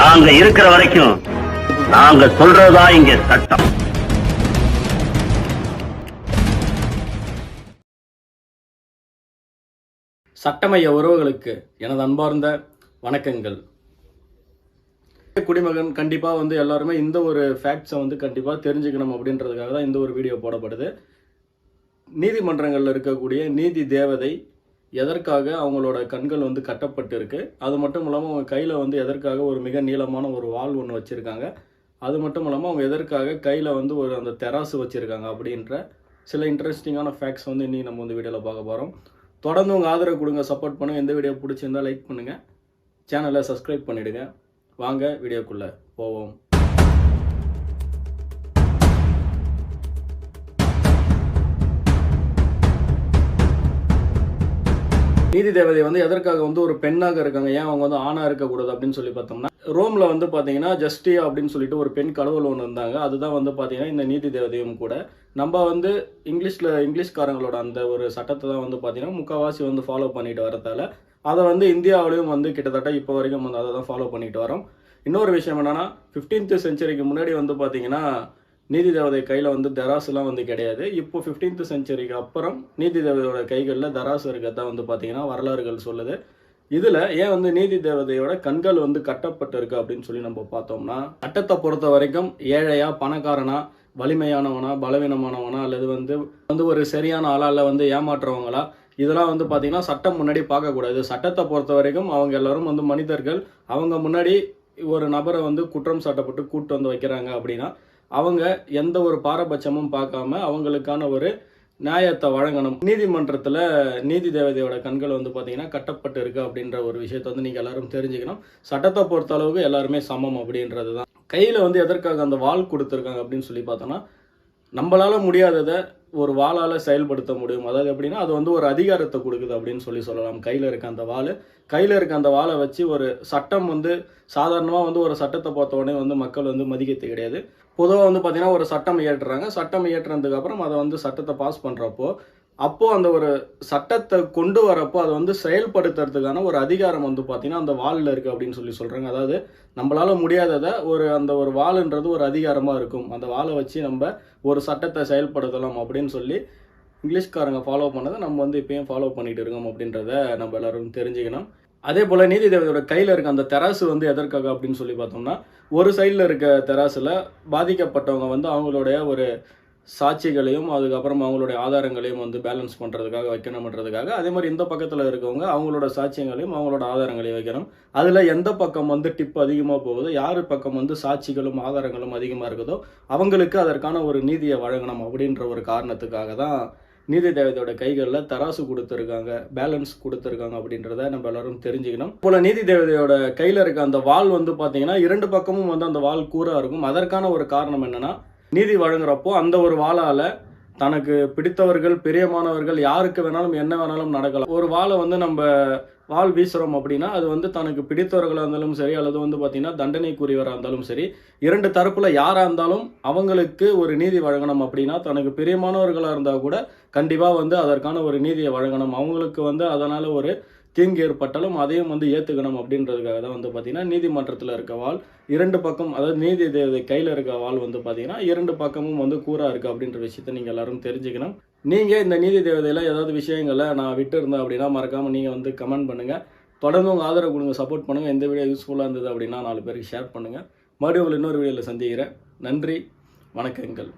நாங்க இருக்கிற வரைக்கும் நாங்க சொல்றதா இங்க சட்டம். சட்டமைய உறவுகளுக்கு எனது அன்பார்ந்த வணக்கங்கள். குடிமகன் கண்டிப்பாக வந்து எல்லாருமே இந்த ஒரு ஃபேக்ட்ஸை வந்து கண்டிப்பாக தெரிஞ்சுக்கணும் அப்படின்றதுக்காக தான் இந்த ஒரு வீடியோ போடப்படுது. நீதிமன்றங்களில் இருக்கக்கூடிய நீதி தேவதை எதற்காக அவங்களோட கண்கள் வந்து கட்டப்பட்டு இருக்கு, அது மட்டும் இல்லாமல் அவங்க கையில் வந்து எதற்காக ஒரு மிக நீளமான ஒரு வாள் ஒன்று வச்சுருக்காங்க, அது மட்டும் இல்லாமல் அவங்க எதற்காக கையில் வந்து ஒரு அந்த தெராசு வச்சுருக்காங்க அப்படின்ற சில இன்ட்ரெஸ்டிங்கான ஃபேக்ட்ஸ் வந்து இன்னைக்கு நம்ம வந்து வீடியோவில் பார்க்க போகிறோம். தொடர்ந்து உங்கள் ஆதரவு கொடுங்க, சப்போர்ட் பண்ணுங்கள். எந்த வீடியோ பிடிச்சிருந்தால் லைக் பண்ணுங்கள், சேனலை சப்ஸ்கிரைப் பண்ணிவிடுங்க. வாங்க வீடியோக்குள்ளே போவோம். நீதி தேவதை வந்து எதற்காக வந்து ஒரு பெண்ணாக இருக்காங்க, ஏன் அவங்க வந்து ஆணாக இருக்கக்கூடாது அப்படின்னு சொல்லி பார்த்தோம்னா, ரோமில் வந்து பார்த்தீங்கன்னா ஜஸ்டியா அப்படின்னு சொல்லிட்டு ஒரு பெண் கடவுள் ஒன்று இருந்தாங்க. அதுதான் வந்து பார்த்தீங்கன்னா இந்த நீதி தேவதையும் கூட. நம்ம வந்து இங்கிலீஷ்காரங்களோட அந்த ஒரு சட்டத்தை தான் வந்து பார்த்தீங்கன்னா முக்கால்வாசி வந்து ஃபாலோ பண்ணிட்டு வரதால அதை வந்து இந்தியாவிலையும் வந்து கிட்டத்தட்ட இப்போ வரைக்கும் வந்து அதை தான் ஃபாலோ பண்ணிட்டு வரோம். இன்னொரு விஷயம் என்னன்னா, 15th செஞ்சுரிக்கு முன்னாடி வந்து பார்த்தீங்கன்னா நீதி தேவதை கையில் வந்து தராசுலாம் வந்து கிடையாது. இப்போ 15th செஞ்சுரிக்கு அப்புறம் நீதி தேவதையோட கைகளில் தராசு இருக்கிறதா வந்து பார்த்தீங்கன்னா வரலாறுகள் சொல்லுது. இதில் ஏன் வந்து நீதி தேவதையோட கண்கள் வந்து கட்டப்பட்டிருக்கு அப்படின்னு சொல்லி நம்ம பார்த்தோம்னா, சட்டத்தை பொறுத்த வரைக்கும் ஏழையா, பணக்காரனா, வலிமையானவனா, பலவீனமானவனா, அல்லது வந்து ஒரு சரியான ஆளால் வந்து ஏமாற்றுறவங்களா, இதெல்லாம் வந்து பார்த்தீங்கன்னா சட்டம் முன்னாடி பார்க்கக்கூடாது. சட்டத்தை பொறுத்த வரைக்கும் அவங்க எல்லாரும் வந்து மனிதர்கள். அவங்க முன்னாடி ஒரு நபரை வந்து குற்றம் சாட்டப்பட்டு கூட்டு வந்து வைக்கிறாங்க அப்படின்னா அவங்க எந்த ஒரு பாரபட்சமும் பார்க்காம அவங்களுக்கான ஒரு நியாயத்தை வழங்கணும். நீதிமன்றத்தில் நீதி தேவதையோட கண்கள் வந்து பார்த்தீங்கன்னா கட்டப்பட்டு இருக்கு அப்படின்ற ஒரு விஷயத்தை வந்து நீங்கள் எல்லாரும் தெரிஞ்சுக்கணும். சட்டத்தை பொறுத்த அளவுக்கு எல்லாருமே சமம் அப்படின்றது தான். கையில் வந்து எதற்காக அந்த வாள் கொடுத்துருக்காங்க அப்படின்னு சொல்லி பார்த்தோன்னா, நம்மளால முடியாததை ஒரு வாளால் செயல்படுத்த முடியும். அதாவது எப்படின்னா, அது வந்து ஒரு அதிகாரத்தை கொடுக்குது அப்படின்னு சொல்லலாம். கையில் இருக்க அந்த வாளை வச்சு ஒரு சட்டம் வந்து சாதாரணமாக வந்து ஒரு சட்டத்தை பார்த்த உடனே வந்து மக்கள் வந்து மதிக்கிறது கிடையாது. பொதுவாக வந்து பார்த்தீங்கன்னா ஒரு சட்டம் இயற்றுறாங்க. சட்டம் இயற்றுறதுக்கு அப்புறம் அதை வந்து சட்டத்தை பாஸ் பண்ணுறப்போ அந்த ஒரு சட்டத்தை கொண்டு வரப்போ அதை வந்து செயல்படுத்துறதுக்கான ஒரு அதிகாரம் வந்து பார்த்தீங்கன்னா அந்த வாளில் இருக்குது அப்படின்னு சொல்கிறாங்க. அதாவது நம்மளால முடியாததை அந்த ஒரு வாளுன்றது ஒரு அதிகாரமாக இருக்கும். அந்த வாளை வச்சு நம்ம ஒரு சட்டத்தை செயல்படுத்தலாம் அப்படின்னு சொல்லி இங்கிலீஷ்காரங்க ஃபாலோ பண்ணதை நம்ம வந்து இப்பயும் ஃபாலோ பண்ணிட்டு இருக்கோம் அப்படின்றத நம்ம எல்லாரும் தெரிஞ்சுக்கணும். அதே போல் நீதி தேவதையோட கையில் இருக்க அந்த தெராசு வந்து எதற்காக அப்படின்னு சொல்லி பார்த்தோம்னா, ஒரு சைடில் இருக்க தெராசில் பாதிக்கப்பட்டவங்க வந்து அவங்களுடைய ஒரு சாட்சிகளையும் அதுக்கப்புறம் அவங்களுடைய ஆதாரங்களையும் வந்து பேலன்ஸ் பண்ணுறதுக்காக வைக்கணும்ன்றதுக்காக, அதே மாதிரி இந்த பக்கத்தில் இருக்கவங்க அவங்களோட சாட்சியங்களையும் அவங்களோட ஆதாரங்களையும் வைக்கணும். அதில் எந்த பக்கம் வந்து டிப் அதிகமாக போகுதோ, யார் பக்கம் வந்து சாட்சிகளும் ஆதாரங்களும் அதிகமாக இருக்குதோ அவங்களுக்கு அதற்கான ஒரு நீதியை வழங்கணும் அப்படின்ற ஒரு காரணத்துக்காக தான் நீதி தேவதையோட கைகளில் தராசு கொடுத்துருக்காங்க, பேலன்ஸ் கொடுத்துருக்காங்க அப்படின்றத நம்ம எல்லாரும் தெரிஞ்சுக்கணும். போல நீதி தேவதையோட கையில் இருக்க அந்த வாள் வந்து பார்த்தீங்கன்னா 2 பக்கமும் வந்து அந்த வாள் கூராக இருக்கும். அதற்கான ஒரு காரணம் என்னன்னா, நீதி வழங்குறப்போ அந்த ஒரு வாளால் தனக்கு பிடித்தவர்கள், பிரியமானவர்கள் யாருக்கு வேணாலும் என்ன வேணாலும் நடக்கலாம். ஒரு வாளை வந்து நம்ம வாள் வீசுகிறோம் அப்படின்னா அது வந்து தனக்கு பிடித்தவர்களாக இருந்தாலும் சரி, அல்லது வந்து பார்த்தீங்கன்னா தண்டனைக்குரியவராக இருந்தாலும் சரி, 2 தரப்பில் யாராக இருந்தாலும் அவங்களுக்கு ஒரு நீதி வழங்கணும். அப்படின்னா தனக்கு பிரியமானவர்களாக இருந்தால் கூட கண்டிப்பாக வந்து அதற்கான ஒரு நீதியை வழங்கணும். அவங்களுக்கு வந்து அதனால் ஒரு தீங்கு ஏற்பட்டாலும் அதையும் வந்து ஏற்றுக்கணும் அப்படின்றதுக்காக தான் வந்து பார்த்தீங்கன்னா நீதிமன்றத்தில் இருக்க வாள் 2 பக்கம், அதாவது நீதி தேவதை கையில் இருக்க வாள் வந்து பார்த்தீங்கன்னா 2 பக்கமும் வந்து கூராக இருக்குது அப்படின்ற விஷயத்தை நீங்கள் எல்லாரும் தெரிஞ்சுக்கணும். நீங்கள் இந்த நீதி தேவதையில் ஏதாவது விஷயங்களை நான் விட்டு இருந்தேன் அப்படின்னா மறக்காமல் நீங்கள் வந்து கமெண்ட் பண்ணுங்கள். தொடர்ந்து உங்கள் ஆதரவு கொடுங்க, சப்போர்ட் பண்ணுங்கள். எந்த வீடியோ யூஸ்ஃபுல்லாக இருந்தது அப்படின்னா 4 பேருக்கு ஷேர் பண்ணுங்கள். மறுபடியும் உங்களை இன்னொரு வீடியோவில் சந்திக்கிறேன். நன்றி, வணக்கங்கள்.